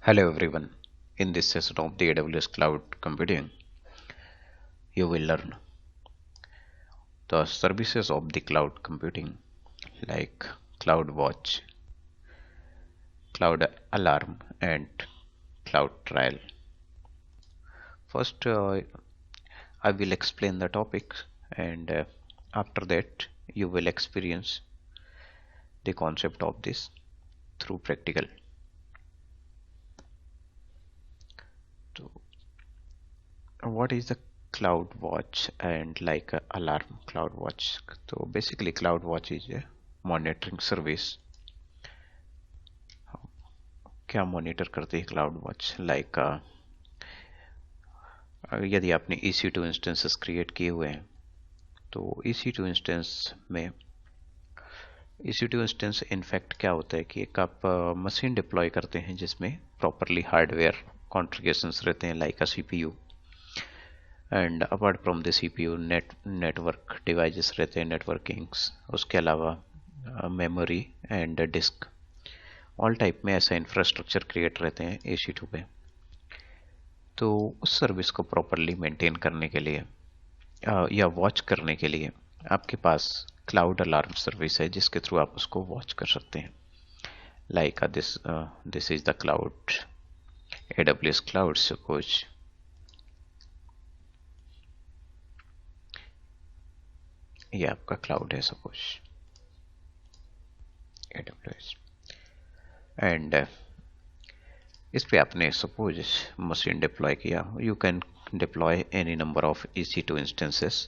Hello everyone. In this session of the AWS Cloud Computing, you will learn the services of the cloud computing like CloudWatch, Cloud Alarm, and Cloud Trial. First, I will explain the topic, and after that, you will experience the concept of this through practical. So, what is the CloudWatch and like alarm CloudWatch? So basically, CloudWatch is a monitoring service. क्या monitor करती है cloud watch like यदि आपने EC2 instances create किए हुए हैं तो EC2 instance में EC2 इंस्टेंस इनफैक्ट क्या होता है कि एक आप मशीन डिप्लॉय करते हैं जिसमें प्रॉपरली हार्डवेयर कॉन्फ़िगरेशंस रहते हैं like a CPU and apart from the CPU network devices रहते हैं नेटवर्किंग्स, उसके अलावा memory and disk all type में ऐसा इंफ्रास्ट्रक्चर क्रिएट रहते हैं EC2 पे। तो उस सर्विस को प्रॉपरली मेंटेन करने के लिए या वॉच करने के लिए आपके पास क्लाउड अलार्म सर्विस है जिसके थ्रू आप उसको वॉच कर सकते हैं। Like this is the cloud AWS cloud. Suppose ये आपका क्लाउड है, सपोज AWS, एंड इस पे आपने सपोज मशीन डिप्लॉय किया। You can deploy any number of EC2 instances.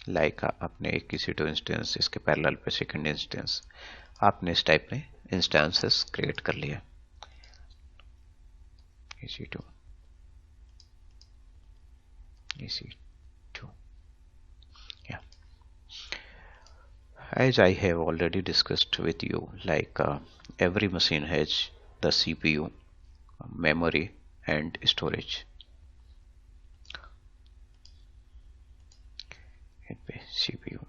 Like आपने एक EC2 इंस्टेंस, इसके पैरेलल पे सेकंड इंस्टेंस, आपने इस टाइप में इंस्टेंसेस क्रिएट कर लिया। EC2 yeah, as I have already discussed with you, like every machine has the CPU, memory and storage. CPU,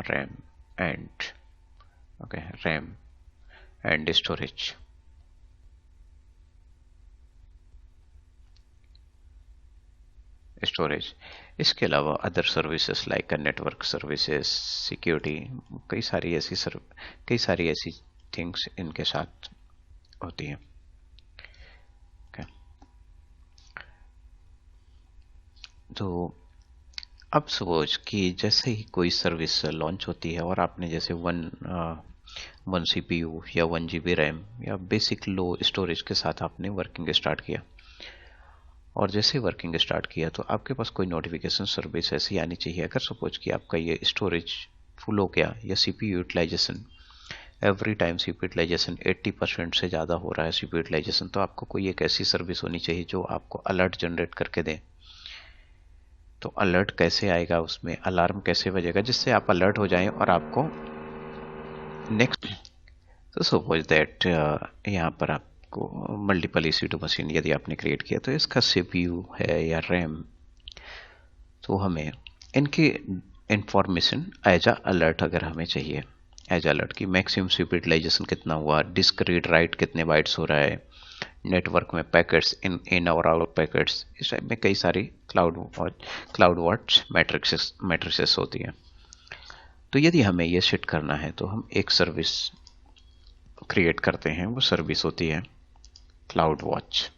RAM and RAM and storage. इसके अलावा other services like network services, security, कई सारी ऐसी things इनके साथ होती हैं। तो अब सपोज कि जैसे ही कोई सर्विस लॉन्च होती है और आपने जैसे वन CPU या 1 GB रैम या बेसिक लो स्टोरेज के साथ आपने वर्किंग स्टार्ट किया, और जैसे वर्किंग स्टार्ट किया तो आपके पास कोई नोटिफिकेशन सर्विस ऐसी आनी चाहिए। अगर सपोज कि आपका ये स्टोरेज फुल हो गया या CPU utilization every time CPU utilization 80% से ज़्यादा हो रहा है CPU यूटिलाइजेशन, तो आपको कोई एक ऐसी सर्विस होनी चाहिए जो आपको अलर्ट जनरेट करके दे। तो अलर्ट कैसे आएगा, उसमें अलार्म कैसे बजेगा जिससे आप अलर्ट हो जाएं और आपको नेक्स्ट। तो सपोज दैट यहाँ पर आपको मल्टीपल EC2 मशीन यदि आपने क्रिएट किया तो इसका CPU है या रैम, तो हमें इनकी इंफॉर्मेशन एज अ अलर्ट अगर हमें चाहिए, एज अलर्ट की मैक्सिमम CPU यूटिलाइजेशन कितना हुआ, डिस्क रीड राइट कितने बाइट्स हो रहा है, नेटवर्क में पैकेट्स इन और आउट पैकेट्स, इस टाइप में कई सारी क्लाउड वॉच मैट्रिसेस होती हैं। तो यदि हमें ये सेट करना है तो हम एक सर्विस क्रिएट करते हैं, वो सर्विस होती है क्लाउड वॉच।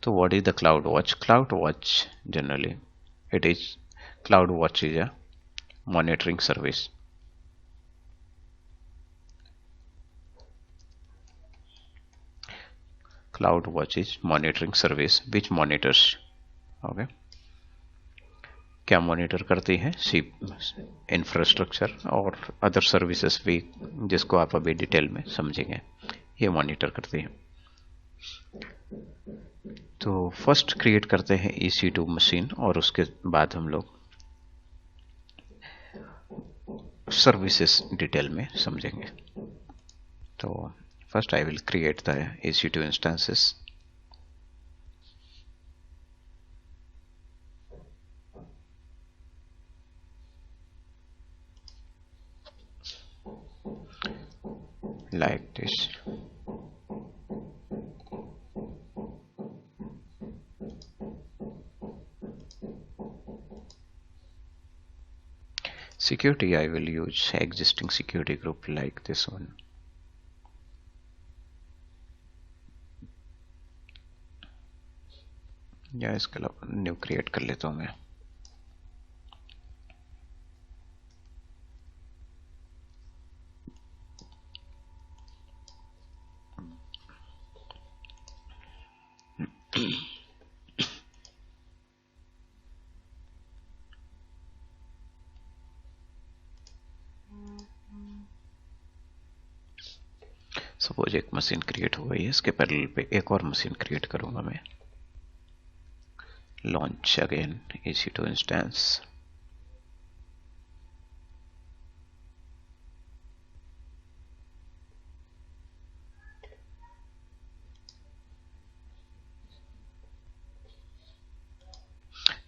तो what is the cloud watch? Cloud watch generally cloud watch is a monitoring service. CloudWatch is monitoring service which monitors, okay, क्या मॉनिटर करती है? इंफ्रास्ट्रक्चर और अदर सर्विसेज भी, जिसको आप अभी डिटेल में समझेंगे, ये मॉनिटर करती है। तो फर्स्ट क्रिएट करते हैं EC2 मशीन और उसके बाद हम लोग सर्विसेज डिटेल में समझेंगे। तो first I will create the EC2 instances. like this. Security, I will use existing security group like this one. या इसके अलावा न्यू क्रिएट कर लेता हूँ मैं. सपोज एक मशीन क्रिएट हो गई है, इसके पैरेलल पे एक और मशीन क्रिएट करूंगा मैं. Launch again EC2 instance.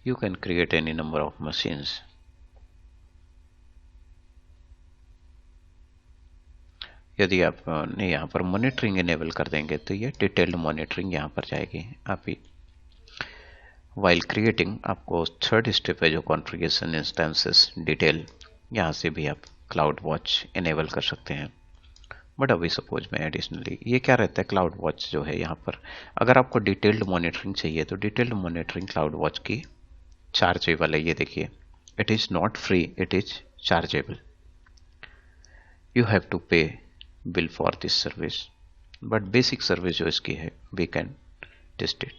You can create any number of machines. यदि आप ने यहाँ पर मॉनिटरिंग इनेबल कर देंगे तो ये डिटेल्ड मॉनिटरिंग यहाँ पर जाएगी. आप वाइल क्रिएटिंग आपको थर्ड स्टेप है जो कॉन्फ़िगरेशन इंस्टेंसेस डिटेल, यहाँ से भी आप क्लाउड वॉच इनेबल कर सकते हैं. बट अभी सपोज में एडिशनली ये क्या रहता है, क्लाउड वॉच जो है यहाँ पर अगर आपको डिटेल्ड मॉनिटरिंग चाहिए तो डिटेल्ड मॉनिटरिंग क्लाउड वॉच की चार्जेबल है. ये देखिए, it is not free, it is chargeable. You have to pay bill for this service, but basic service जो इसकी है we can test it.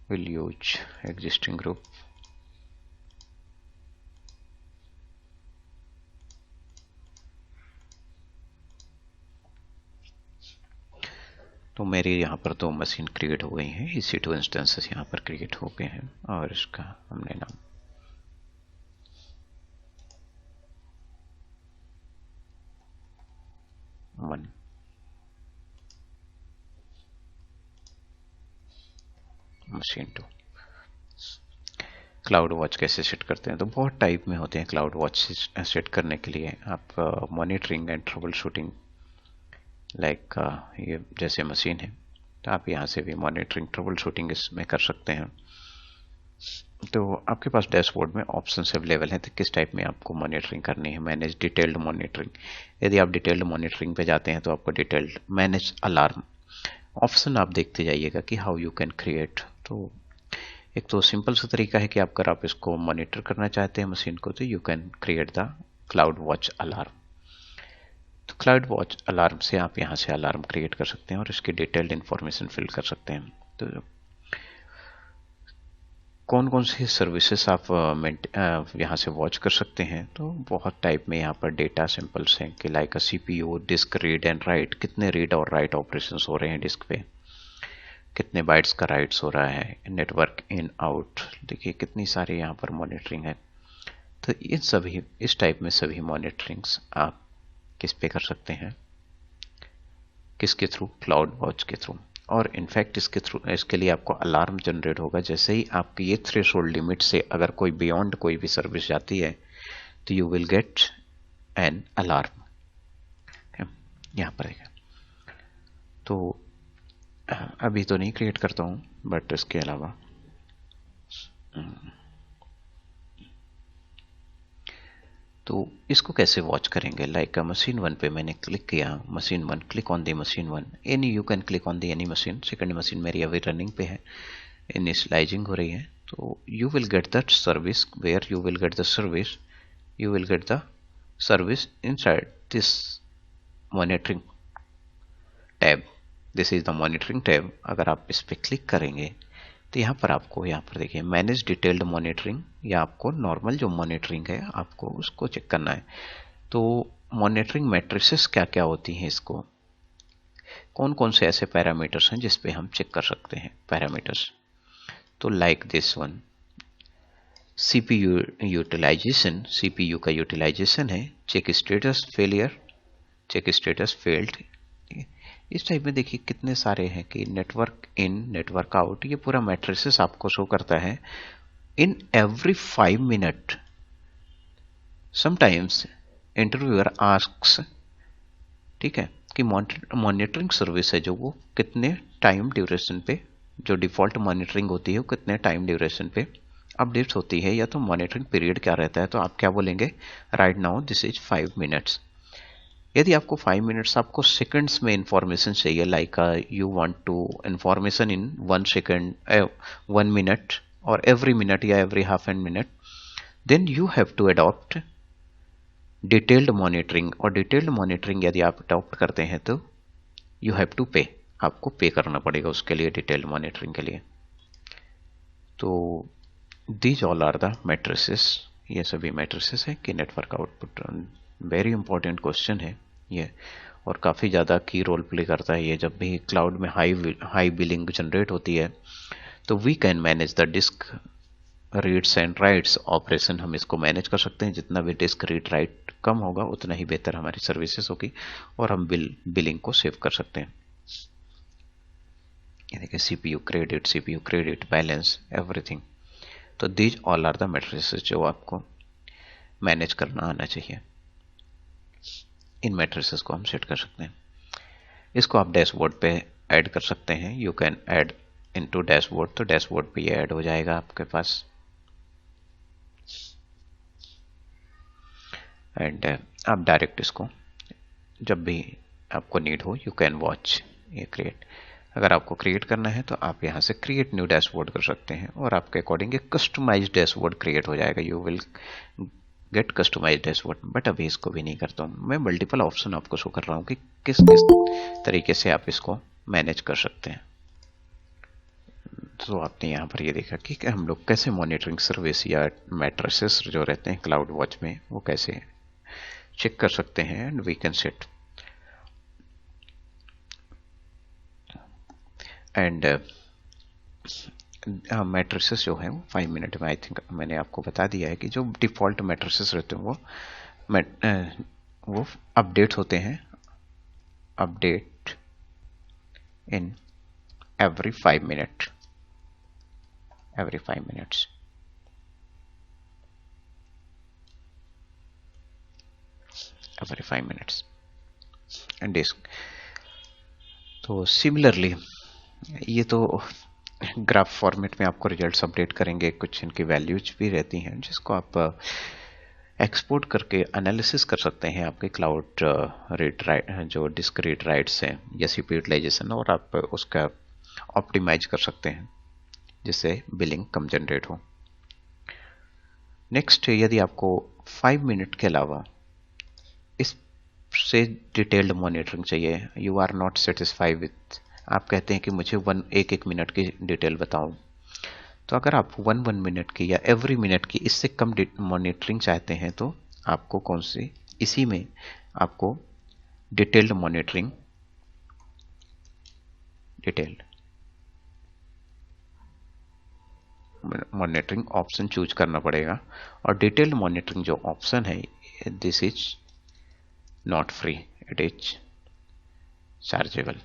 Will use existing group. तो मेरी यहाँ पर 2 मशीन क्रिएट हो गई हैं, EC2 इंस्टेंसेस यहाँ पर क्रिएट हो गए हैं और इसका हमने नाम वन. मशीन 2. क्लाउड वॉच कैसे सेट करते हैं, तो बहुत टाइप में होते हैं क्लाउड वॉच सेट करने के लिए. आप monitoring and trouble shooting like ये जैसे मशीन है तो आप यहाँ से भी मॉनिटरिंग ट्रबल शूटिंग इसमें कर सकते हैं. तो आपके पास डैशबोर्ड में ऑप्शंस अवेलेबल हैं तो किस टाइप में आपको मॉनिटरिंग करनी है. मैनेज डिटेल्ड मॉनिटरिंग, यदि आप डिटेल्ड मॉनिटरिंग पे जाते हैं तो आपको डिटेल्ड मैनेज अलार्म ऑप्शन आप देखते जाइएगा कि हाउ यू कैन क्रिएट. तो एक तो सिंपल सा तरीका है कि अगर आप इसको मॉनिटर करना चाहते हैं मशीन को तो you can create the cloud watch alarm. तो क्लाउड वॉच अलार्म से आप यहाँ से अलार्म क्रिएट कर सकते हैं और इसकी डिटेल्ड इंफॉर्मेशन फिल कर सकते हैं. तो कौन कौन सी सर्विसेज आप यहाँ से वॉच कर सकते हैं, तो बहुत टाइप में यहाँ पर डेटा सिंपल्स हैं कि like CPU disk read and write, कितने रीड और राइट ऑपरेशंस हो रहे हैं डिस्क पे, कितने बाइट्स का राइट्स हो रहा है, नेटवर्क इन आउट, देखिए कितनी सारी यहाँ पर मॉनिटरिंग है. तो इन सभी इस टाइप में सभी मॉनिटरिंग्स आप किस पे कर सकते हैं, किसके थ्रू, क्लाउड वॉच के थ्रू. और इनफैक्ट इसके लिए आपको अलार्म जनरेट होगा जैसे ही आपकी ये थ्रेशोल्ड लिमिट से अगर कोई बियॉन्ड कोई भी सर्विस जाती है तो you will get an alarm. यहाँ पर है. तो अभी तो नहीं क्रिएट करता हूँ बट इसके अलावा तो इसको कैसे वॉच करेंगे. लाइक मशीन 1 पे मैंने क्लिक किया, machine 1, click on the machine 1, any you can click on the any machine. Second machine मेरी अभी रनिंग पे है, इनिशियलाइजिंग हो रही है. तो you will get that service where you will get the service, you will get the service inside this monitoring tab. This is the monitoring tab. अगर आप इस पर क्लिक करेंगे तो यहाँ पर आपको यहाँ पर देखिए मैनेज डिटेल्ड मॉनिटरिंग, या आपको नॉर्मल जो मॉनिटरिंग है आपको उसको चेक करना है. तो मॉनिटरिंग मैट्रिसेस क्या क्या होती हैं, इसको कौन कौन से ऐसे पैरामीटर्स हैं जिस पे हम चेक कर सकते हैं पैरामीटर्स. तो like this one, CPU utilization, CPU का यूटिलाइजेशन है, check status failure, check status failed. इस टाइप में देखिए कितने सारे हैं कि नेटवर्क इन, नेटवर्क आउट, ये पूरा मैट्रिसेस आपको शो करता है. In every 5 minute sometimes interviewer asks, ठीक है, कि मॉनिटरिंग सर्विस है जो वो कितने टाइम ड्यूरेशन पे, जो डिफॉल्ट मॉनिटरिंग होती है वो कितने टाइम ड्यूरेशन पे अपडेट्स होती है, या तो मॉनिटरिंग पीरियड क्या रहता है। तो आप क्या बोलेंगे, right now this is 5 minutes. यदि आपको 5 मिनट्स, आपको सेकंड्स में इंफॉर्मेशन चाहिए, like you want to information in 1 second, 1 minute, और एवरी मिनट या every half an minute, then you have to adopt detailed monitoring. और डिटेल्ड मॉनिटरिंग यदि आप अडॉप्ट करते हैं तो यू हैव टू पे, आपको पे करना पड़ेगा उसके लिए, डिटेल्ड मॉनिटरिंग के लिए। तो these all are the matrices, ये सभी मैट्रिसेस है कि network output. Very important question है ये, और काफ़ी ज़्यादा की रोल प्ले करता है ये। जब भी क्लाउड में हाई बिलिंग जनरेट होती है तो we can manage the disk reads and writes operation, हम इसको मैनेज कर सकते हैं। जितना भी डिस्क रीड राइट कम होगा उतना ही बेहतर हमारी सर्विसेज होगी, और हम बिलिंग को सेव कर सकते हैं। ये देखिए, सीपीयू क्रेडिट, बैलेंस, एवरीथिंग। तो these all are the matrices जो आपको मैनेज करना आना चाहिए। इन मैट्रिसेस को हम सेट कर सकते हैं। इसको आप डैशबोर्ड पे ऐड कर सकते हैं। You can add into dashboard, तो डैशबोर्ड पे ये ऐड हो जाएगा आपके पास। एंड आप डायरेक्ट इसको जब भी आपको नीड हो, यू कैन वॉच ये क्रिएट। अगर आपको क्रिएट करना है तो आप यहाँ से क्रिएट न्यू डैशबोर्ड कर सकते हैं, और आपके अकॉर्डिंग एक कस्टमाइज डैशबोर्ड क्रिएट हो जाएगा। You will get customize dashboard. But अभी इसको भी नहीं करता हूँ मैं, मल्टीपल ऑप्शन आपको शो कर रहा हूँ कि किस किस तरीके से आप इसको मैनेज कर सकते हैं। तो आपने यहाँ पर ये देखा कि हम लोग कैसे मॉनिटरिंग सर्विस या मैट्रिसेस जो रहते हैं क्लाउड वॉच में वो कैसे चेक कर सकते हैं, and we can set. And matrices जो है वो 5 मिनट में, आई थिंक मैंने आपको बता दिया है कि जो डिफॉल्ट मैट्रिसेस रहते हैं वो अपडेट होते हैं, update in every 5 minute, every 5 minutes. Every 5 minutes. And disk. तो सिमिलरली ये तो ग्राफ फॉर्मेट में आपको रिजल्ट्स अपडेट करेंगे, कुछ इनकी वैल्यूज भी रहती हैं जिसको आप एक्सपोर्ट करके एनालिसिस कर सकते हैं आपके क्लाउड रीड राइट, जो डिस्क रीड राइट्स हैं या सीपीयू यूटिलाइजेशन, और आप उसका ऑप्टिमाइज कर सकते हैं जिससे बिलिंग कम जनरेट हो। नेक्स्ट, यदि आपको 5 मिनट के अलावा इससे डिटेल्ड मॉनिटरिंग चाहिए, you are not satisfied with, आप कहते हैं कि मुझे एक मिनट की डिटेल बताओ, तो अगर आप 1 मिनट की या एवरी मिनट की इससे कम मॉनिटरिंग चाहते हैं तो आपको कौन सी, इसी में आपको डिटेल्ड मॉनिटरिंग ऑप्शन चूज करना पड़ेगा। और डिटेल्ड मॉनिटरिंग जो ऑप्शन है, this is not free, it is chargeable.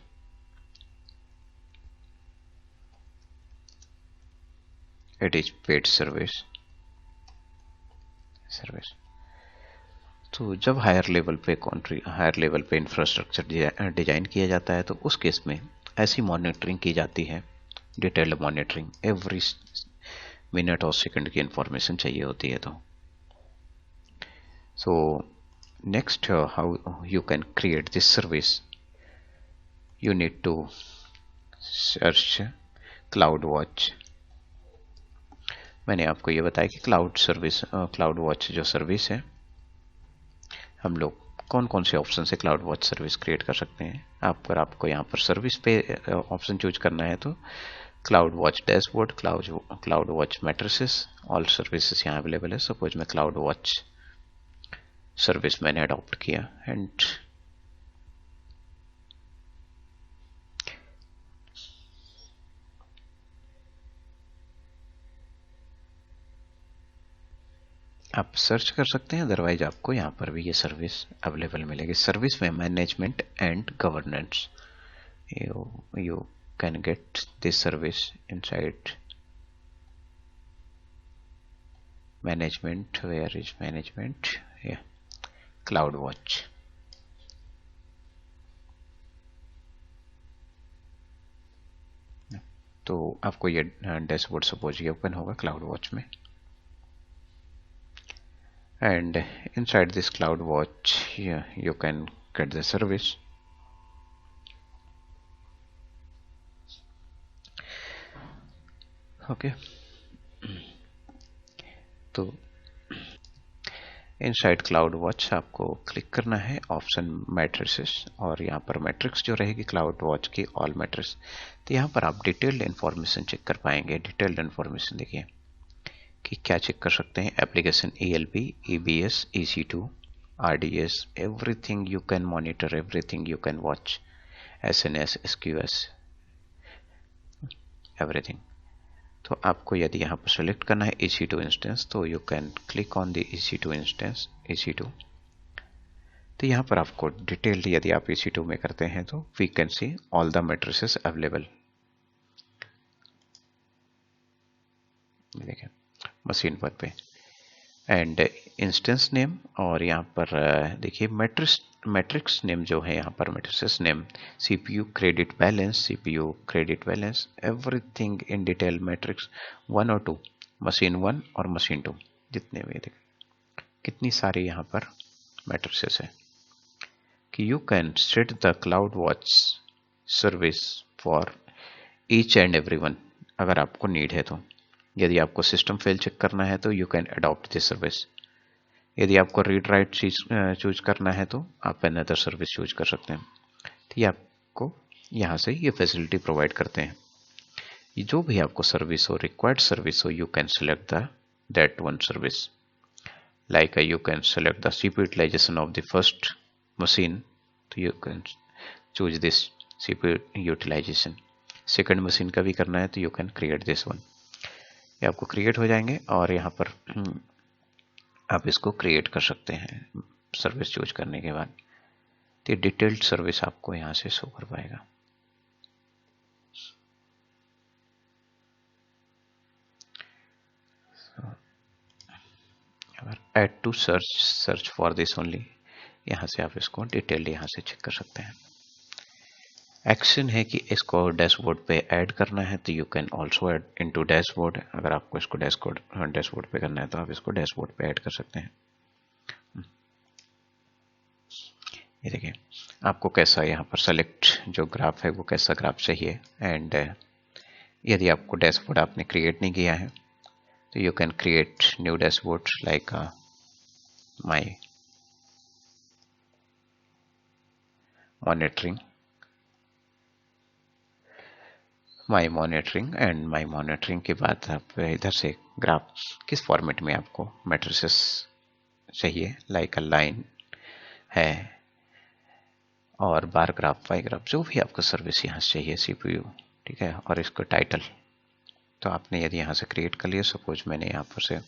It is paid service. तो जब हायर लेवल पे इंफ्रास्ट्रक्चर डिजाइन किया जाता है तो उस केस में ऐसी मॉनिटरिंग की जाती है, डिटेल्ड मॉनिटरिंग, एवरी मिनट और सेकंड की इंफॉर्मेशन चाहिए होती है। तो so next, how you can create this service, you need to search cloud watch. मैंने आपको ये बताया कि क्लाउड वॉच जो सर्विस है, हम लोग कौन कौन से ऑप्शन से क्लाउड वॉच सर्विस क्रिएट कर सकते हैं। आपको यहाँ पर सर्विस पे ऑप्शन चूज करना है तो cloud watch dashboard, cloud watch matrices, all services यहाँ अवेलेबल है। सपोज मैं क्लाउड वॉच सर्विस मैंने अडॉप्ट किया, एंड आप सर्च कर सकते हैं, अदरवाइज आपको यहाँ पर भी ये सर्विस अवेलेबल मिलेगी। सर्विस में management and governance, you can get this service inside management. Where is management? ये क्लाउड वॉच। तो आपको ये डैशबोर्ड सपोज ये ओपन होगा क्लाउड वॉच में, and inside this cloud watch you can get the service. Okay, तो inside cloud watch आपको click करना है ऑप्शन मैट्रिसेस, और यहाँ पर मैट्रिक्स जो रहेगी क्लाउड वॉच की ऑल मैट्रिक्स। तो यहाँ पर आप डिटेल्ड इन्फॉर्मेशन चेक कर पाएंगे। डिटेल्ड इन्फॉर्मेशन देखिए कि क्या चेक कर सकते हैं, application ELB, EBS, EC2, RDS, everything you can monitor, everything you can watch, SNS, SQS, everything. तो आपको यदि यहाँ पर सेलेक्ट करना है EC2 इंस्टेंस, तो you can click on the EC2 instance, EC2। तो यहाँ पर आपको डिटेल्ड यदि आप EC2 में करते हैं तो we can see all the matrices available. देखिए मशीन पर पे एंड इंस्टेंस नेम, और यहाँ पर देखिए मैट्रिक्स नेम जो है, यहाँ पर matrices name, CPU credit balance, CPU credit balance, everything in detail matrix 1 और 2, मशीन 1 और मशीन 2, जितने भी देखिए कितनी सारी यहाँ पर मैट्रिसेस है कि you can set the cloud watch service for each and every one. अगर आपको नीड है तो, यदि आपको सिस्टम फेल चेक करना है तो you can adopt this service. यदि आपको रीड राइट चूज करना है तो आप अनदर सर्विस चूज कर सकते हैं। तो ये आपको यहाँ से ये फैसिलिटी प्रोवाइड करते हैं। ये जो भी आपको सर्विस हो, रिक्वायर्ड सर्विस हो, you can select the that one service. Like you can select the CPU utilization of the first machine, तो you can choose this CPU utilization। Second machine का भी करना है तो you can create this one। ये आपको create हो जाएंगे और यहाँ पर आप इसको क्रिएट कर सकते हैं सर्विस चूज करने के बाद। तो डिटेल्ड सर्विस आपको यहाँ से शो कर पाएगा। Add to search for this only, यहाँ से आप इसको डिटेल्ड यहाँ से चेक कर सकते हैं। एक्शन है कि इसको डैशबोर्ड पे ऐड करना है तो you can also add into dashboard. अगर आपको इसको डैशबोर्ड पे करना है तो आप इसको डैशबोर्ड पे ऐड कर सकते हैं। ये देखिए आपको कैसा यहाँ पर सेलेक्ट जो ग्राफ है वो कैसा ग्राफ चाहिए, एंड यदि आपको डैशबोर्ड आपने क्रिएट नहीं किया है तो you can create new dashboard like my monitoring, my monitoring के बाद आप इधर से ग्राफ किस फॉर्मेट में आपको मैट्रिसेस चाहिए, लाइक अ लाइन है और बार ग्राफ, वाई ग्राफ, जो भी आपको सर्विस यहाँ से चाहिए CPU, ठीक है। और इसको टाइटल तो आपने यदि यहाँ से क्रिएट कर लिया, सपोज मैंने यहाँ पर से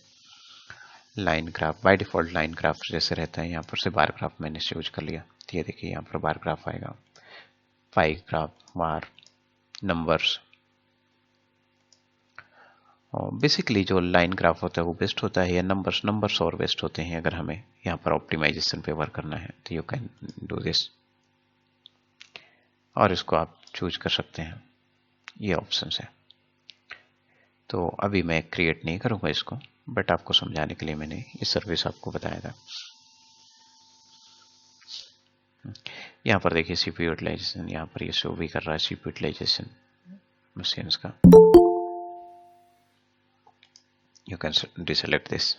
line graph, by default line graph जैसे रहता है, यहाँ पर से बार ग्राफ मैंने यूज कर लिया। तो ये देखिए यहाँ पर बार ग्राफ आएगा, पाई ग्राफ, बार, नंबर्स। और बेसिकली जो लाइन ग्राफ होता है वो बेस्ट होता है, या नंबर्स और बेस्ट होते हैं अगर हमें यहाँ पर ऑप्टिमाइजेशन पे वर्क करना है तो यू कैन डू दिस। और इसको आप चूज कर सकते हैं, ये ऑप्शन है। तो अभी मैं क्रिएट नहीं करूँगा इसको, बट आपको समझाने के लिए मैंने ये सर्विस आपको बताया था। यहाँ पर देखिए CPU यूटिलाइजेशन, यहाँ पर ये शो भी कर रहा है CPU यूटिलाइजेशन मशीन्स का। You can deselect this.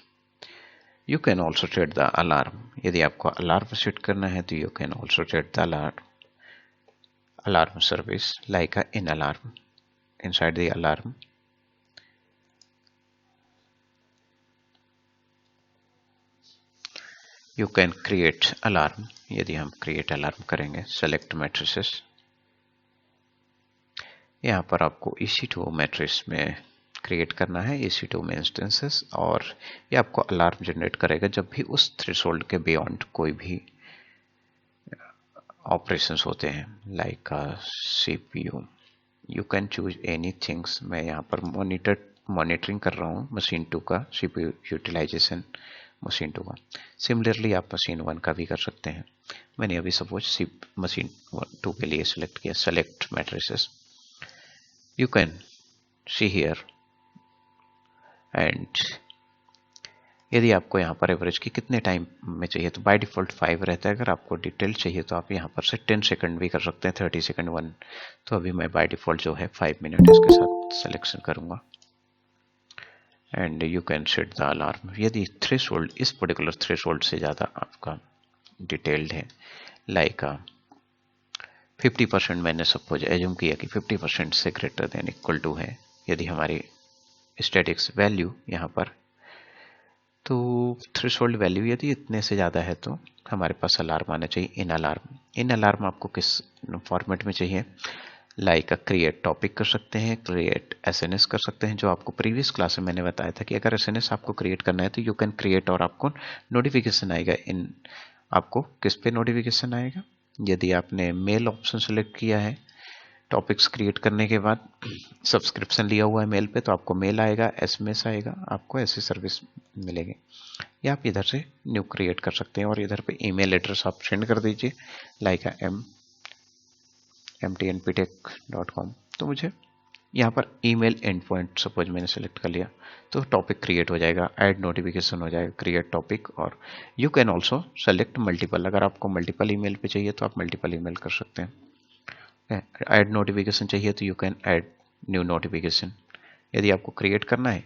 You can also set the alarm. यदि आपको अलार्म सेट करना है तो you can also set the alarm service like in alarm, inside the alarm you can create alarm। यदि हम create alarm करेंगे, select matrices, यहाँ पर आपको EC2 मैट्रिक्स में क्रिएट करना है, EC2 में इंस्टेंसेस, और ये आपको अलार्म जनरेट करेगा जब भी उस थ्रेशोल्ड के बियॉन्ड कोई भी ऑपरेशंस होते हैं, like CPU। You can choose any things. मैं यहाँ पर मॉनिटरिंग कर रहा हूँ मशीन 2 का CPU यूटिलाइजेशन मशीन 2 का। सिमिलरली आप मशीन 1 का भी कर सकते हैं। मैंने अभी सपोज मशीन 2 के लिए सिलेक्ट किया, select matrices. You can see here, and यदि आपको यहाँ पर एवरेज की कितने टाइम में चाहिए तो बाय डिफ़ॉल्ट 5 रहता है। अगर आपको डिटेल चाहिए तो आप यहाँ पर से 10 सेकंड भी कर सकते हैं, 30 सेकंड 1। तो अभी मैं बाय डिफ़ॉल्ट जो है 5 मिनट इसके साथ सिलेक्शन करूँगा, and you can set the alarm. यदि थ्रेशोल्ड इस पर्टिकुलर थ्रेशोल्ड से ज़्यादा आपका डिटेल्ड है, लाइक 50%, मैंने सपोज एज्यूम किया कि 50% से ग्रेटर देन इक्वल टू है यदि हमारी स्टैटिक्स वैल्यू यहाँ पर, तो थ्रेशोल्ड वैल्यू यदि इतने से ज़्यादा है तो हमारे पास अलार्म आना चाहिए, इन अलार्म। इन अलार्म आपको किस फॉर्मेट में चाहिए, लाइक क्रिएट टॉपिक कर सकते हैं, क्रिएट एसएनएस कर सकते हैं। जो आपको प्रीवियस क्लास में मैंने बताया था कि अगर एसएनएस आपको क्रिएट करना है तो यू कैन क्रिएट, और आपको नोटिफिकेशन आएगा। इन आपको किस पे नोटिफिकेशन आएगा, यदि आपने मेल ऑप्शन सेलेक्ट किया है टॉपिक्स क्रिएट करने के बाद, सब्सक्रिप्शन लिया हुआ है मेल पे, तो आपको मेल आएगा, एसएमएस आएगा, आपको ऐसी सर्विस मिलेगी। या आप इधर से न्यू क्रिएट कर सकते हैं और इधर पे ईमेल एड्रेस आप सेंड कर दीजिए, लाइक mtnptech.com। तो मुझे यहाँ पर ईमेल एंड पॉइंट सपोज मैंने सेलेक्ट कर लिया तो टॉपिक क्रिएट हो जाएगा, ऐड नोटिफिकेशन हो जाएगा, क्रिएट टॉपिक। और you can also select multiple, अगर आपको मल्टीपल ईमेल पे चाहिए तो आप मल्टीपल ईमेल कर सकते हैं। ऐड नोटिफिकेशन चाहिए तो you can add new notification. यदि आपको क्रिएट करना है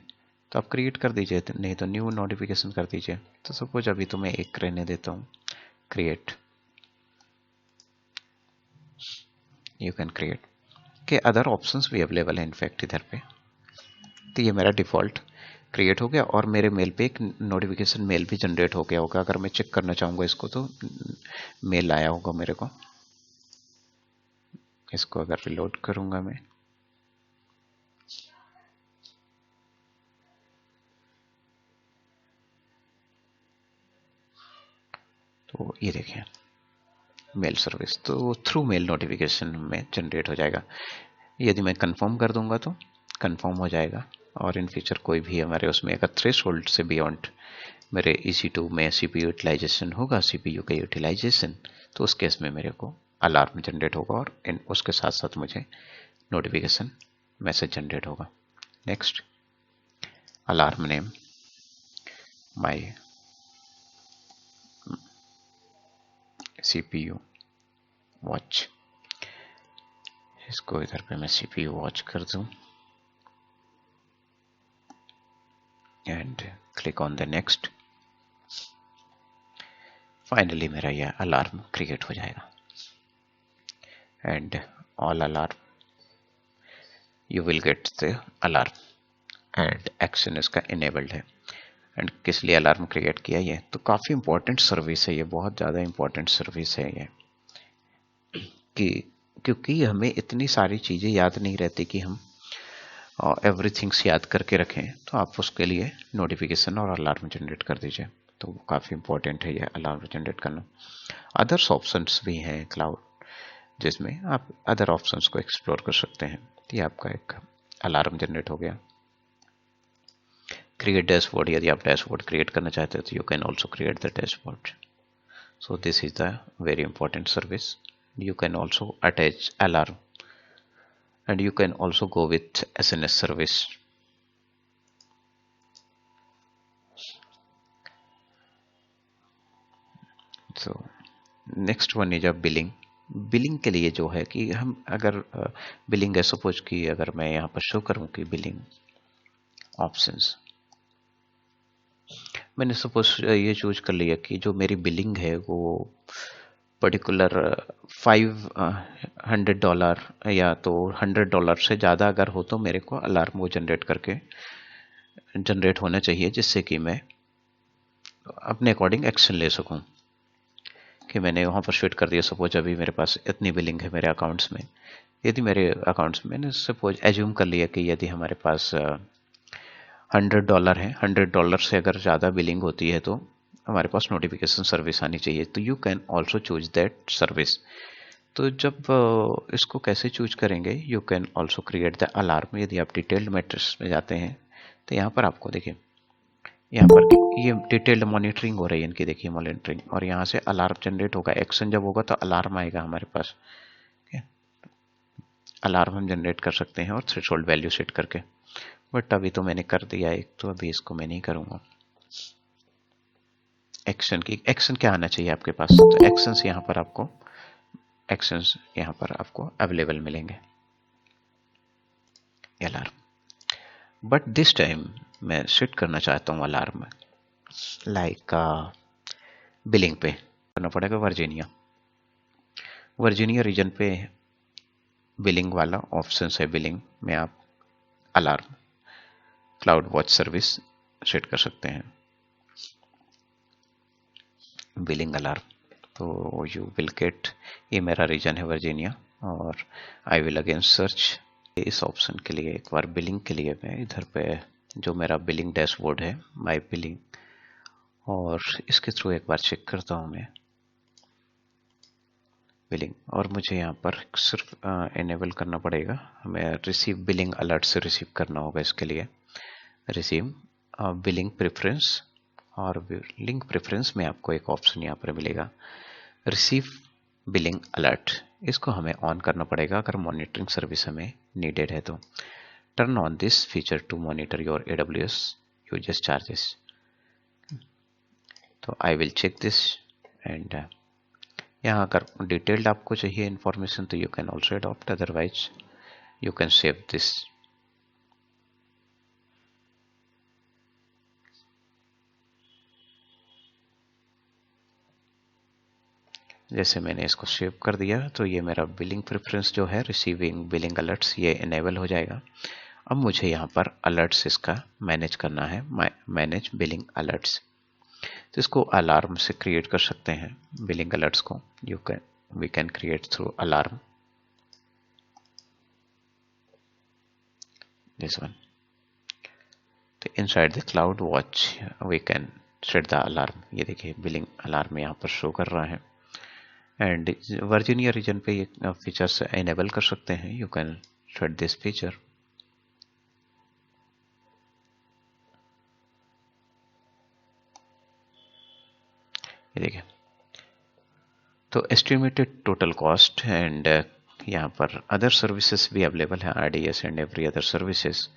तो आप क्रिएट कर दीजिए, नहीं तो न्यू नोटिफिकेशन कर दीजिए। तो सपोज अभी तो मैं एक रहने देता हूँ, क्रिएट। यू कैन क्रिएट के अदर ऑप्शंस भी अवेलेबल हैं इनफैक्ट इधर पे। तो ये मेरा डिफ़ॉल्ट क्रिएट हो गया और मेरे मेल पे एक नोटिफिकेशन मेल भी जनरेट हो गया होगा। अगर मैं चेक करना चाहूँगा इसको तो मेल आया होगा मेरे को। इसको अगर रिलोड करूँगा मैं तो ये देखें मेल सर्विस, तो थ्रू मेल नोटिफिकेशन में जनरेट हो जाएगा। यदि मैं कंफर्म कर दूंगा तो कंफर्म हो जाएगा। और इन फ्यूचर कोई भी हमारे उसमें अगर थ्रेशोल्ड से बियॉन्ड मेरे EC2 में CPU यूटिलाइजेशन होगा, CPU का यूटिलाइजेशन, तो उस केस में मेरे को अलार्म जनरेट होगा और उसके साथ साथ मुझे नोटिफिकेशन मैसेज जनरेट होगा। Next, alarm name my CPU watch. इसको इधर पे मैं CPU वॉच कर दूं and click on the next. Finally मेरा यह अलार्म क्रिएट हो जाएगा and all alarm you will get the alarm and action इसका इनेबल्ड है। एंड किस लिए अलार्म क्रिएट किया ये, तो काफ़ी इंपॉर्टेंट सर्विस है ये, बहुत ज़्यादा इंपॉर्टेंट सर्विस है ये, कि क्योंकि हमें इतनी सारी चीज़ें याद नहीं रहती कि हम एवरीथिंग्स याद करके रखें। तो आप उसके लिए नोटिफिकेशन और अलार्म जनरेट कर दीजिए, तो काफ़ी इंपॉर्टेंट है ये अलार्म जनरेट करना। अदर्स ऑप्शंस भी हैं क्लाउड जिसमें आप अदर ऑप्शंस को एक्सप्लोर कर सकते हैं। ये आपका एक अलार्म जनरेट हो गया। क्रिएट डैशबोर्ड, यदि आप डैशबोर्ड क्रिएट करना चाहते हैं तो you can also create the dashboard. So this is the very important service. You can also attach alarm and you can also go with SNS service. So next one is a billing. Billing के लिए जो है कि हम अगर billing है, suppose कि अगर मैं यहाँ पर शो करूँ कि बिलिंग ऑप्शंस, मैंने सपोज ये चूज कर लिया कि जो मेरी बिलिंग है वो पर्टिकुलर $500 या तो $100 से ज़्यादा अगर हो तो मेरे को अलार्म वो जनरेट होना चाहिए, जिससे कि मैं अपने अकॉर्डिंग एक्शन ले सकूं। कि मैंने वहाँ पर स्विच कर दिया, सपोज अभी मेरे पास इतनी बिलिंग है मेरे अकाउंट्स में। यदि मेरे अकाउंट्स में मैंने सपोज एज्यूम कर लिया कि यदि हमारे पास $100 है, $100 से अगर ज़्यादा बिलिंग होती है तो हमारे पास नोटिफिकेशन सर्विस आनी चाहिए। तो you can also choose that service. तो जब इसको कैसे चूज करेंगे, you can also create the alarm. यदि आप डिटेल्ड मैट्रिक्स में जाते हैं तो यहाँ पर आपको देखिए यहाँ पर ये डिटेल्ड मॉनिटरिंग हो रही है इनकी, देखिए मॉनिटरिंग, और यहाँ से अलार्म जनरेट होगा। एक्शन जब होगा तो अलार्म आएगा हमारे पास। अलार्म हम जनरेट कर सकते हैं और थ्रेशोल्ड वैल्यू सेट करके, बट अभी तो मैंने कर दिया एक, तो अभी इसको मैं नहीं करूँगा। एक्शन की, एक्शन क्या आना चाहिए आपके पास, तो एक्शंस यहाँ पर आपको, एक्शंस यहाँ पर आपको अवेलेबल मिलेंगे, अलार्म। बट दिस टाइम मैं सेट करना चाहता हूँ अलार्म लाइक बिलिंग पे करना पड़ेगा। वर्जीनिया, वर्जीनिया रीजन पे बिलिंग वाला ऑप्शन है। बिलिंग में आप alarm cloud watch service set कर सकते हैं, बिलिंग अलार्म। तो यू विल गेट, ये मेरा रीजन है वर्जीनिया, और आई विल अगेन सर्च इस ऑप्शन के लिए। एक बार बिलिंग के लिए मैं इधर पे जो मेरा बिलिंग डैशबोर्ड है, माय बिलिंग, और इसके थ्रू एक बार चेक करता हूँ मैं बिलिंग, और मुझे यहाँ पर सिर्फ इनेबल करना पड़ेगा, हमें रिसीव बिलिंग अलर्ट से रिसीव करना होगा। इसके लिए रिसीव बिलिंग प्रेफरेंस, और बिलिंग प्रेफरेंस में आपको एक ऑप्शन यहाँ पर मिलेगा रिसीव बिलिंग अलर्ट। इसको हमें ऑन करना पड़ेगा अगर मॉनिटरिंग सर्विस हमें नीडेड है तो। Turn on this feature to monitor your AWS users charges. तो I will check this, and यहाँ अगर डिटेल्ड आपको चाहिए इन्फॉर्मेशन तो you can also adopt, otherwise you can save this. जैसे मैंने इसको सेव कर दिया तो ये मेरा बिलिंग प्रेफरेंस जो है रिसीविंग बिलिंग अलर्ट्स, ये इनेबल हो जाएगा। अब मुझे यहाँ पर अलर्ट्स इसका मैनेज करना है, मैनेज बिलिंग अलर्ट्स। तो इसको अलार्म से क्रिएट कर सकते हैं बिलिंग अलर्ट्स को, we can create through alarm, this one. तो inside the cloud watch we can set the alarm. ये देखिए बिलिंग अलार्म यहाँ पर शो कर रहा है, एंड वर्जीनिया रीजन पे ये फीचर्स इनेबल कर सकते हैं। You can set this feature. ये देखिए, तो एस्टिमेटेड टोटल कॉस्ट, एंड यहाँ पर अदर सर्विसेज भी अवेलेबल है, RDS and every other services,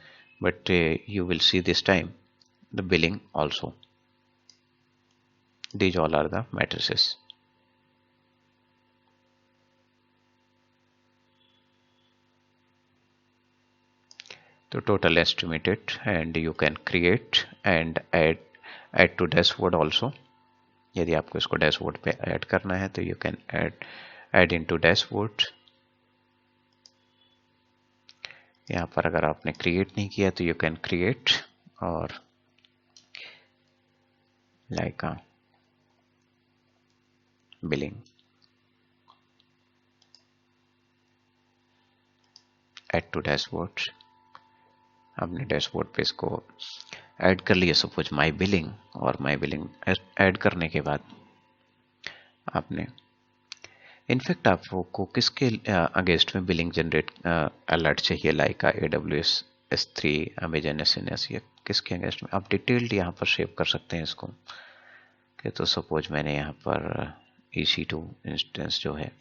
but you will see this time the billing also. These all are the matrices. तो total estimated, and you can create and add to dashboard also. यदि आपको इसको dashboard पे add करना है तो you can add into dashboard. यहाँ पर अगर आपने क्रिएट नहीं किया तो यू कैन क्रिएट, और like billing add to dashboard. आपने डैशबोर्ड पे इसको ऐड कर लिया, सपोज माई बिलिंग, और माई बिलिंग ऐड करने के बाद आपने इनफैक्ट आपको किसके अगेंस्ट में बिलिंग जनरेट अलर्ट चाहिए, like AWS S3, Amazon SNS, या किसके अगेंस्ट में आप डिटेल्ड यहाँ पर सेव कर सकते हैं इसको। कि तो सपोज मैंने यहाँ पर EC2 इंस्टेंस जो है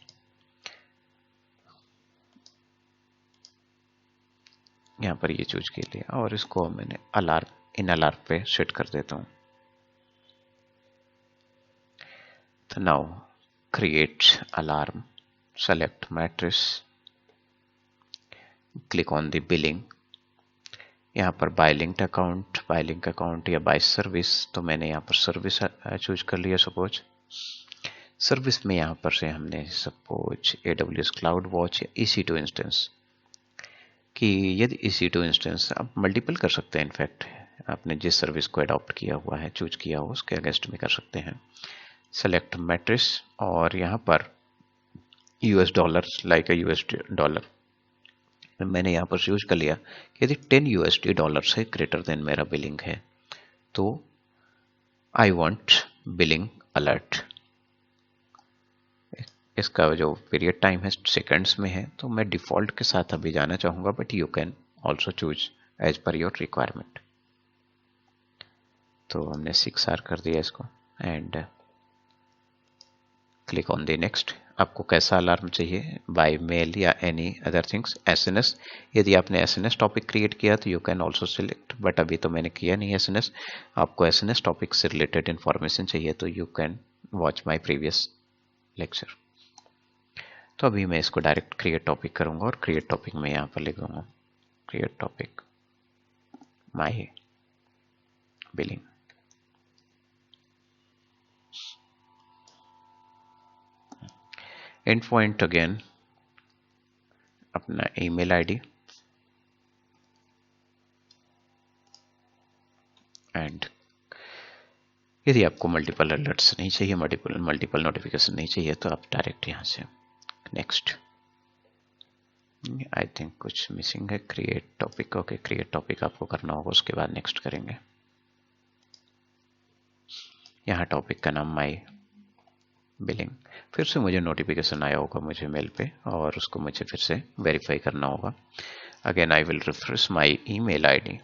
यहाँ पर ये चूज कर लिया, और इसको मैंने अलार्म इन अलार्म पे सेट कर देता हूँ। तो now create alarm, select matrix, click on the billing. यहाँ पर बाय लिंक्ड अकाउंट या बाय सर्विस, तो मैंने यहाँ पर सर्विस चूज कर लिया। सपोज सर्विस में यहाँ पर से हमने सपोज AWS क्लाउड वॉच या EC2 इंस्टेंस कि यदि EC2 इंस्टेंस आप मल्टीपल कर सकते हैं, इनफैक्ट आपने जिस सर्विस को अडॉप्ट किया हुआ है, चूज किया हो, उसके अगेंस्ट में कर सकते हैं। सेलेक्ट मैट्रिक्स, और यहाँ पर US dollar, like USD dollar मैंने यहाँ पर यूज कर लिया कि यदि 10 USD डॉलर से ग्रेटर देन मेरा बिलिंग है तो आई वांट बिलिंग अलर्ट। इसका जो पीरियड टाइम है सेकंड्स में है, तो मैं डिफॉल्ट के साथ अभी जाना चाहूँगा, but you can also choose as per your requirement. तो हमने 6R कर दिया इसको and click on the next. आपको कैसा अलार्म चाहिए, बाय मेल या एनी अदर थिंग्स, एसएनएस। यदि आपने एसएनएस टॉपिक क्रिएट किया तो you can also select, but अभी तो मैंने किया नहीं एसएनएस। आपको एसएनएस टॉपिक से रिलेटेड इंफॉर्मेशन चाहिए तो you can watch my previous lecture. तो अभी मैं इसको डायरेक्ट क्रिएट टॉपिक करूंगा और क्रिएट टॉपिक में यहाँ पर लिख दूंगा create topic my billing. And point again अपना ईमेल आईडी एंड यदि आपको मल्टीपल अलर्ट्स नहीं चाहिए, मल्टीपल नोटिफिकेशन नहीं चाहिए तो आप डायरेक्ट यहाँ से नेक्स्ट। आई थिंक कुछ मिसिंग है, create topic. Okay, create topic आपको करना होगा, उसके बाद नेक्स्ट करेंगे। यहाँ टॉपिक का नाम माई बिलिंग। फिर से मुझे नोटिफिकेशन आया होगा मुझे मेल पे और उसको मुझे फिर से वेरीफाई करना होगा। Again I will refresh my email ID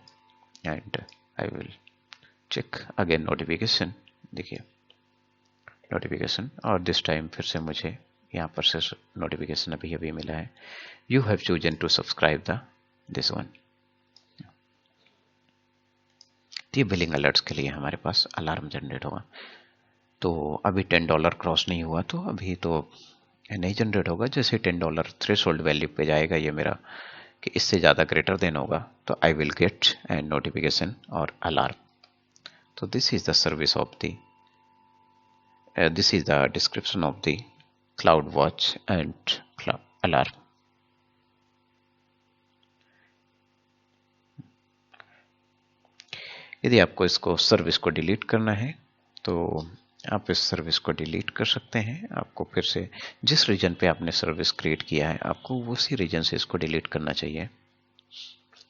and I will check again notification. देखिए नोटिफिकेशन, और दिस टाइम फिर से मुझे यहाँ पर से नोटिफिकेशन अभी अभी मिला है, you have chosen to subscribe the this one. ये बिलिंग अलर्ट्स के लिए हमारे पास अलार्म जनरेट होगा। तो अभी $10 क्रॉस नहीं हुआ तो अभी तो नहीं जनरेट होगा। जैसे $10 थ्रेशोल्ड वैल्यू पे जाएगा ये मेरा कि इससे ज़्यादा ग्रेटर देन होगा तो I will get and notification और अलार्म। तो this is the service of the this is the description of the cloud watch and alarm. यदि आपको इसको सर्विस को डिलीट करना है तो आप इस सर्विस को डिलीट कर सकते हैं। आपको फिर से जिस रीजन पे आपने सर्विस क्रिएट किया है आपको उसी रीजन से इसको डिलीट करना चाहिए।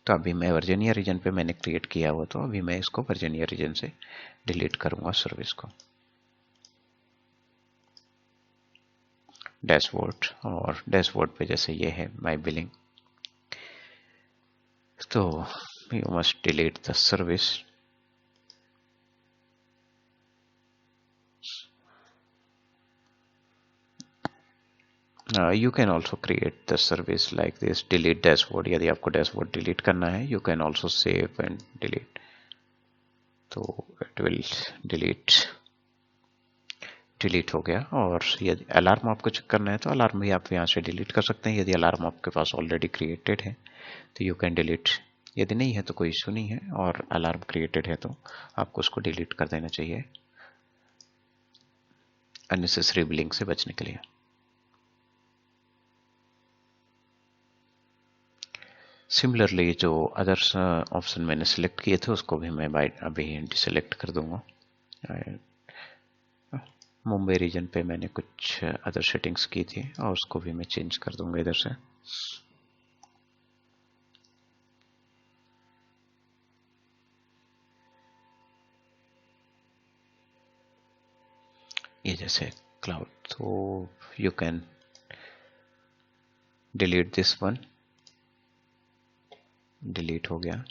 तो अभी मैं वर्जीनिया रीजन पे मैंने क्रिएट किया हुआ, तो अभी मैं इसको वर्जीनिया रीजन से डिलीट करूंगा सर्विस को। डैशबोर्ड, और डैशबोर्ड पे जैसे ये है माय बिलिंग, तो you must delete the service. You can also create the service like this, delete dashboard। यदि आपको डैशबोर्ड डिलीट करना है you can also save and delete, तो it will डिलीट हो गया। और यदि अलार्म आपको चेक करना है तो अलार्म भी आप यहाँ से डिलीट कर सकते हैं। यदि अलार्म आपके पास ऑलरेडी क्रिएटेड है तो यू कैन डिलीट, यदि नहीं है तो कोई इशू नहीं है, और अलार्म क्रिएटेड है तो आपको उसको डिलीट कर देना चाहिए अननेसेसरी बिलिंग से बचने के लिए। सिमिलरली जो अदर्स ऑप्शन मैंने सिलेक्ट किए थे उसको भी मैं अभी डिसेलेक्ट कर दूंगा। मुंबई रीजन पे मैंने कुछ अदर सेटिंग्स की थी और उसको भी मैं चेंज कर दूंगा इधर से। ये जैसे क्लाउड, तो you can delete this one. Delete हो गया।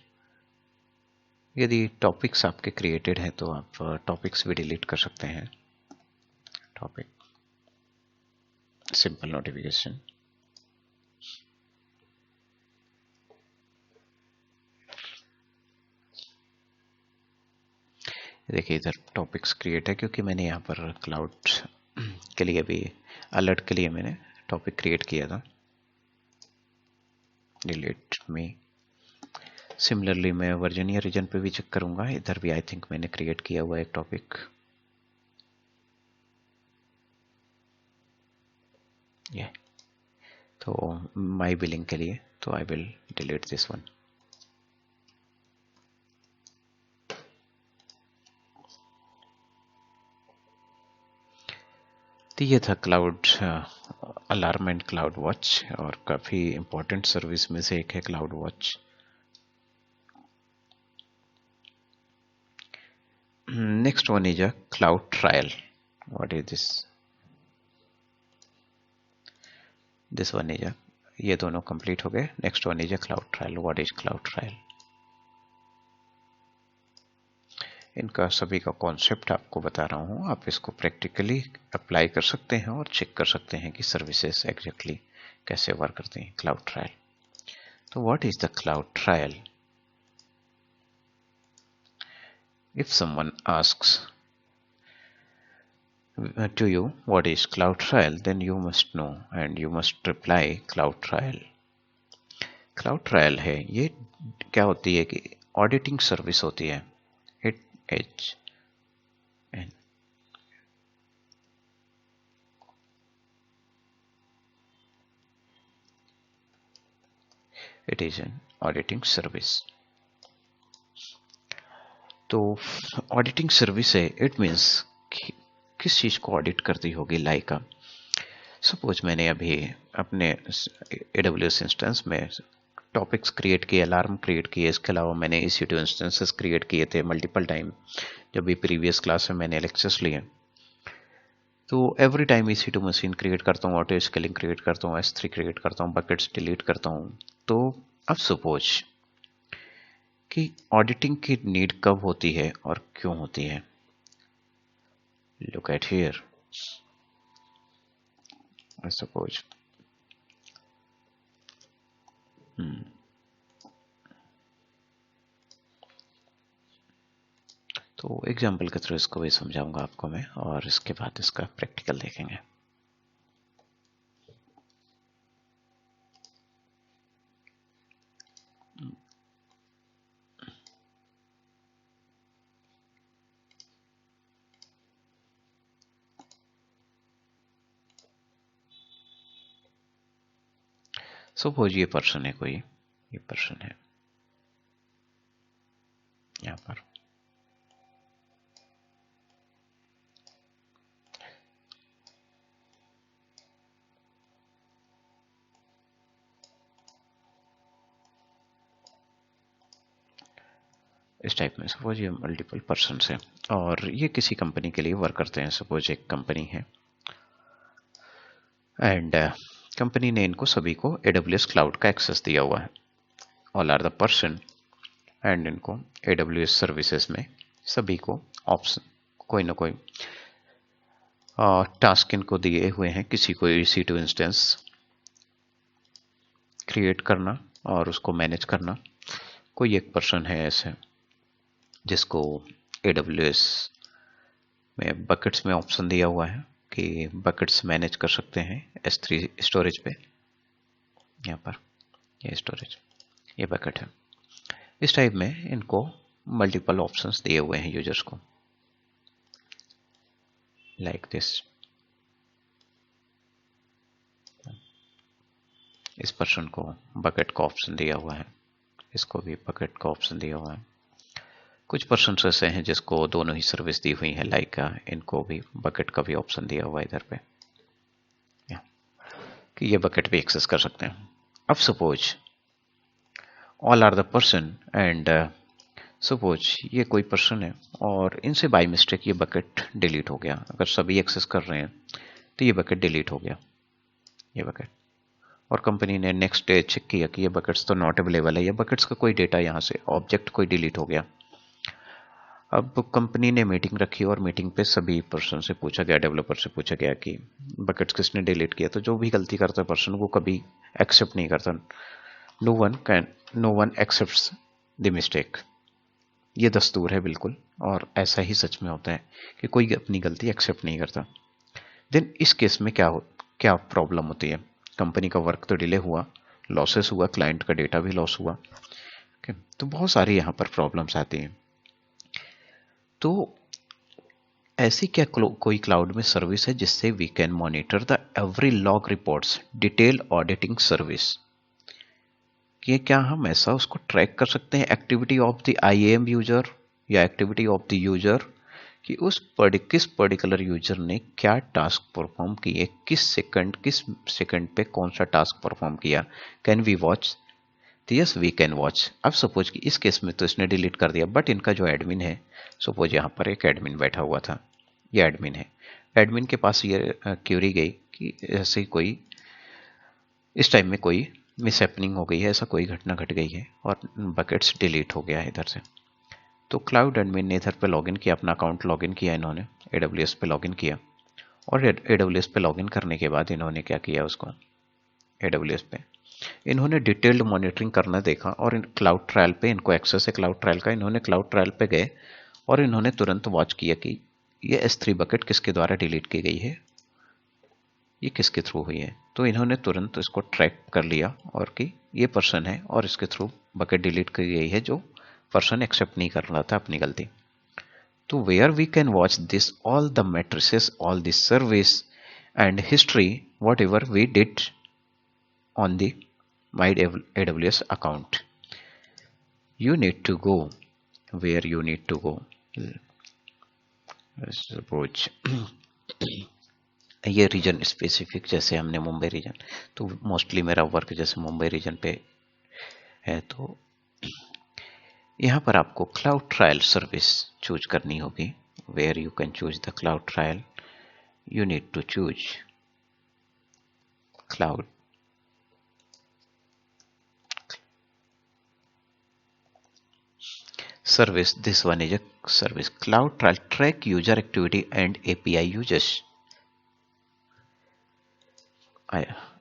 यदि टॉपिक्स आपके क्रिएटेड हैं तो आप टॉपिक्स भी डिलीट कर सकते हैं। टॉपिक सिंपल नोटिफिकेशन, देखिए इधर टॉपिक्स क्रिएट है क्योंकि मैंने यहाँ पर क्लाउड के लिए भी अलर्ट के लिए मैंने टॉपिक क्रिएट किया था। डिलीट मी। सिमिलरली मैं वर्जीनिया रीजन पे भी चेक करूंगा, इधर भी आई थिंक मैंने क्रिएट किया हुआ एक टॉपिक, ये तो माई बिलिंग के लिए, तो I will delete this one. तो ये था cloud alarm and cloud watch, और काफ़ी इंपॉर्टेंट सर्विस में से एक है cloud watch. Next one is a cloud trial. What is this? This one is a, ये दोनों कंप्लीट हो गए। Next one is a cloud trial. What is cloud trial? इनका सभी का कॉन्सेप्ट आपको बता रहा हूँ, आप इसको प्रैक्टिकली अप्लाई कर सकते हैं और चेक कर सकते हैं कि सर्विसेज एग्जैक्टली कैसे वर्क करती हैं। क्लाउड ट्रायल, तो what is the cloud trial? If someone asks to you what is cloud trial, then you must know and you must reply cloud trial. Cloud trial है ये क्या होती है कि ऑडिटिंग सर्विस होती है। It H N it is an auditing service. तो auditing service है, इट मीन्स किस चीज को ऑडिट करती होगी। लाइक सपोज मैंने अभी अपने AWS इंस्टेंस में टॉपिक्स क्रिएट किए, अलार्म क्रिएट किए, इसके अलावा मैंने EC2 इंस्टेंसेस क्रिएट किए थे मल्टीपल टाइम जब भी प्रीवियस क्लास में मैंने लेक्चर्स लिए। तो every time EC2 machine create करता हूँ, ऑटो स्केलिंग क्रिएट करता हूँ, S3 क्रिएट करता हूँ, बकेट्स डिलीट करता हूँ। तो अब सपोज कि ऑडिटिंग की नीड कब होती है और क्यों होती है। Look at here, I suppose तो एग्जाम्पल के थ्रू इसको भी समझाऊंगा आपको मैं, और इसके बाद इसका प्रैक्टिकल देखेंगे। सपोज ये पर्सन है कोई, ये पर्सन है यहाँ पर, इस टाइप में। सपोज ये मल्टीपल पर्सन है और ये किसी कंपनी के लिए वर्क करते हैं। सपोज एक कंपनी है एंड कंपनी ने इनको सभी को AWS क्लाउड का एक्सेस दिया हुआ है। All are the person and इनको AWS सर्विसेज में सभी को ऑप्शन कोई ना कोई टास्क इनको दिए हुए हैं। किसी को EC2 इंस्टेंस क्रिएट करना और उसको मैनेज करना। कोई एक पर्सन है ऐसे जिसको AWS में बकेट्स में ऑप्शन दिया हुआ है कि बकेट्स मैनेज कर सकते हैं S3 स्टोरेज पे। यहाँ पर ये स्टोरेज, ये बकेट है। इस टाइप में इनको मल्टीपल ऑप्शंस दिए हुए हैं यूजर्स को, लाइक दिस। इस पर्सन को बकेट का ऑप्शन दिया हुआ है, इसको भी बकेट का ऑप्शन दिया हुआ है। कुछ पर्सन ऐसे हैं जिसको दोनों ही सर्विस दी हुई है, लाइक इनको भी बकेट का भी ऑप्शन दिया हुआ है इधर पे कि ये बकेट भी एक्सेस कर सकते हैं। अब suppose all are the person and suppose ये कोई पर्सन है और इनसे बाय मिस्टेक ये बकेट डिलीट हो गया। अगर सभी एक्सेस कर रहे हैं तो ये बकेट डिलीट हो गया, ये बकेट। और कंपनी ने नेक्स्ट डे चेक किया कि ये बकेट्स तो नॉट अवेलेबल है, ये बकेट्स का कोई डेटा यहाँ से ऑब्जेक्ट कोई डिलीट हो गया। अब कंपनी ने मीटिंग रखी और मीटिंग पे सभी पर्सन से पूछा गया, डेवलपर से पूछा गया कि बकेट्स किसने डिलीट किया। तो जो भी गलती करता है पर्सन वो कभी एक्सेप्ट नहीं करता। No one accepts the mistake. ये दस्तूर है बिल्कुल, और ऐसा ही सच में होता है कि कोई अपनी गलती एक्सेप्ट नहीं करता। देन इस केस में क्या प्रॉब्लम होती है। कंपनी का वर्क तो डिले हुआ, लॉसेस हुआ, क्लाइंट का डेटा भी लॉस हुआ। तो बहुत सारी यहाँ पर प्रॉब्लम्स आती हैं। तो ऐसी क्या कोई क्लाउड में सर्विस है जिससे we can monitor the every log reports, detail auditing service. कि क्या हम ऐसा उसको ट्रैक कर सकते हैं activity of the IAM user या एक्टिविटी ऑफ द यूजर, कि किस पर्टिकुलर यूजर ने क्या टास्क परफॉर्म किए, किस सेकंड पे कौन सा टास्क परफॉर्म किया। Can we watch? Yes we can watch. अब सपोज कि इस केस में तो इसने डिलीट कर दिया, बट इनका जो एडमिन है, सपोज यहाँ पर एक एडमिन बैठा हुआ था, ये एडमिन है, एडमिन के पास ये क्यूरी गई कि ऐसे कोई इस टाइम में कोई मिसहैपनिंग हो गई है, ऐसा कोई घटना घट गई है और बकेट्स डिलीट हो गया है इधर से। तो क्लाउड एडमिन ने इधर पे लॉगिन किया, अपना अकाउंट लॉगिन किया इन्होंने, AWS पे लॉगिन किया, और AWS पे लॉगिन करने के बाद इन्होंने क्या किया, उसको AWS पे इन्होंने डिटेल्ड मॉनिटरिंग करना देखा, और क्लाउड ट्रायल पे इनको एक्सेस है क्लाउड ट्रायल का, इन्होंने क्लाउड ट्रायल पे गए और इन्होंने तुरंत वॉच किया कि ये S3 बकेट किसके द्वारा डिलीट की गई है, ये किसके थ्रू हुई है। तो इन्होंने तुरंत इसको ट्रैक कर लिया और कि ये पर्सन है और इसके थ्रू बकेट डिलीट की गई है, जो पर्सन एक्सेप्ट नहीं कर रहा था अपनी गलती। तो where we can watch this all the matrices, all this service and history whatever we did on the my AWS account. You need to go where you need to go. Suppose ये reason specific, जैसे हमने Mumbai reason, तो mostly मेरा work जैसे Mumbai reason पे है, तो यहाँ पर आपको क्लाउड ट्रायल सर्विस चूज करनी होगी। Where you can choose the cloud trial, you need to choose cloud service. This one is a service. Cloud trial track user activity and API users.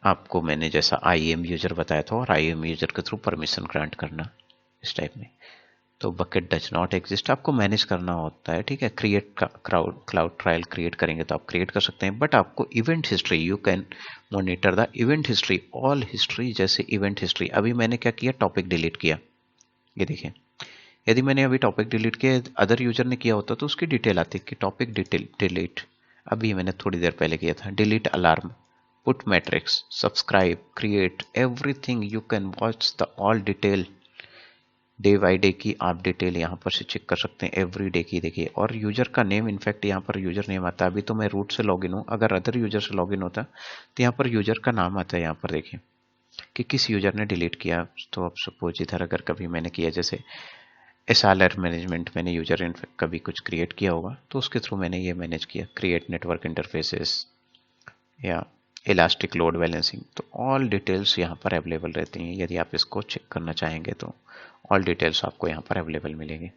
आपको मैंने जैसा IAM यूजर बताया था, और IAM user के through permission grant करना इस type में। तो बकेट डज नॉट एग्जिस्ट, आपको मैनेज करना होता है, ठीक है। क्रिएट क्लाउड ट्रायल क्रिएट करेंगे तो आप क्रिएट कर सकते हैं, बट आपको event history, you can monitor the event history, all history. जैसे इवेंट हिस्ट्री, अभी मैंने क्या किया, टॉपिक डिलीट किया, ये देखिए, यदि मैंने अभी टॉपिक डिलीट किया, अदर यूजर ने किया होता तो उसकी डिटेल आती कि टॉपिक डिटेल डिलीट, अभी मैंने थोड़ी देर पहले किया था। Delete alarm, put matrix, subscribe, create, everything you can watch the all detail, day by day की आप डिटेल यहाँ पर से चेक कर सकते हैं, एवरी डे की देखिए। और यूजर का नेम, इनफैक्ट यहाँ पर यूजर नेम आता है। अभी तो मैं रूट से लॉगिन हूँ, अगर अदर यूजर से लॉगिन होता तो यहाँ पर यूजर का नाम आता है, यहाँ पर देखिए कि किस यूजर ने डिलीट किया। तो अब सपोज इधर अगर कभी मैंने किया, जैसे SLR मैनेजमेंट, मैंने यूजर इनफैक्ट कभी कुछ क्रिएट किया होगा तो उसके थ्रू मैंने ये मैनेज किया, क्रिएट नेटवर्क इंटरफेसेस या इलास्टिक लोड बैलेंसिंग। तो ऑल डिटेल्स यहाँ पर अवेलेबल रहती हैं, यदि आप इसको चेक करना चाहेंगे तो ऑल डिटेल्स आपको यहाँ पर अवेलेबल मिलेंगे।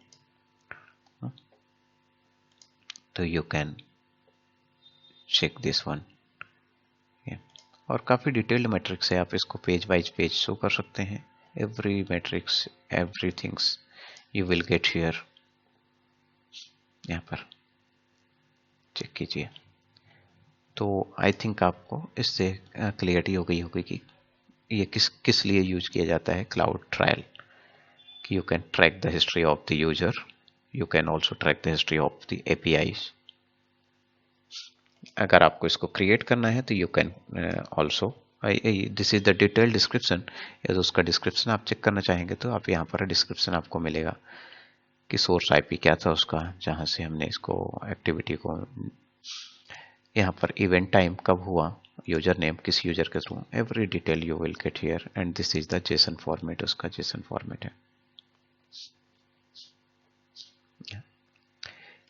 तो you can check this one, और काफ़ी डिटेल्ड मैट्रिक्स है, आप इसको पेज वाइज पेज शो कर सकते हैं। Every matrix, every things you will get here, यहाँ पर चेक कीजिए। तो आई थिंक आपको इससे क्लियरिटी हो गई होगी कि ये किस लिए यूज किया जाता है क्लाउड ट्रायल, कि you can track the history of the user, you can also track the history of the APIs। अगर आपको इसको क्रिएट करना है तो you can also, this is the detail description, यदि उसका डिस्क्रिप्शन आप चेक करना चाहेंगे तो आप यहाँ पर डिस्क्रिप्शन आपको मिलेगा कि सोर्स IP क्या था उसका, जहाँ से हमने इसको एक्टिविटी को, यहाँ पर इवेंट टाइम कब हुआ, यूजर नेम किस यूजर के through, every detail you will get here, and this is the JSON format, उसका जेसन फॉर्मेट है।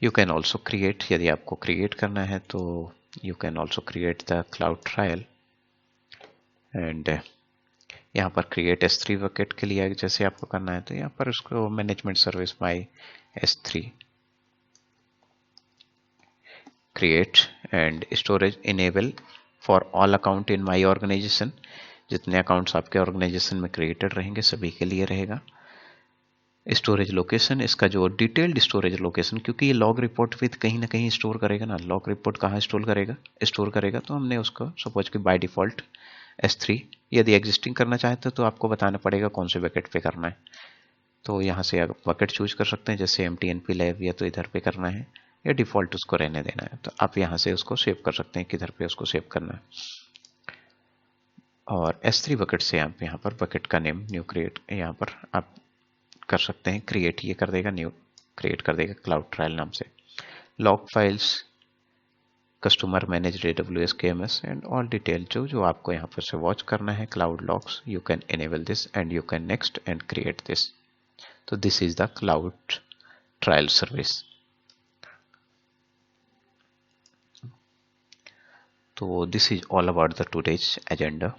यू कैन ऑल्सो क्रिएट, यदि आपको क्रिएट करना है तो you can also create the cloud trial, and यहाँ पर क्रिएट S3 बकेट के लिए जैसे आपको करना है तो यहाँ पर उसको management service by S3 create, and storage enable for all account in my organization, जितने अकाउंट्स आपके ऑर्गेनाइजेशन में क्रिएटेड रहेंगे सभी के लिए रहेगा। स्टोरेज लोकेशन, इसका जो डिटेल्ड स्टोरेज लोकेशन, क्योंकि ये लॉग रिपोर्ट विद कहीं ना कहीं स्टोर करेगा ना, लॉग रिपोर्ट कहाँ स्टोर करेगा, तो हमने उसको सपोज कि बाय डिफॉल्ट S3, यदि एग्जिस्टिंग करना चाहते तो आपको बताना पड़ेगा कौन से बकेट पे करना है। तो यहाँ से आप बकेट चूज कर सकते हैं, जैसे MTNP लैब या तो इधर पे करना है या डिफॉल्ट उसको रहने देना है, तो आप यहाँ से उसको सेव कर सकते हैं किधर पे उसको सेव करना है। और S3 बकेट से आप यहाँ पर बकेट का नेम न्यू क्रिएट यहाँ पर आप कर सकते हैं, क्रिएट ये कर देगा, न्यू क्रिएट कर देगा क्लाउड ट्रायल नाम से। Log files, customer manage AWS KMS and all detail जो आपको यहाँ पर से वॉच करना है, cloud logs, you can enable this and you can next and create this. तो this is the cloud trail service. तो this is all about the today's agenda.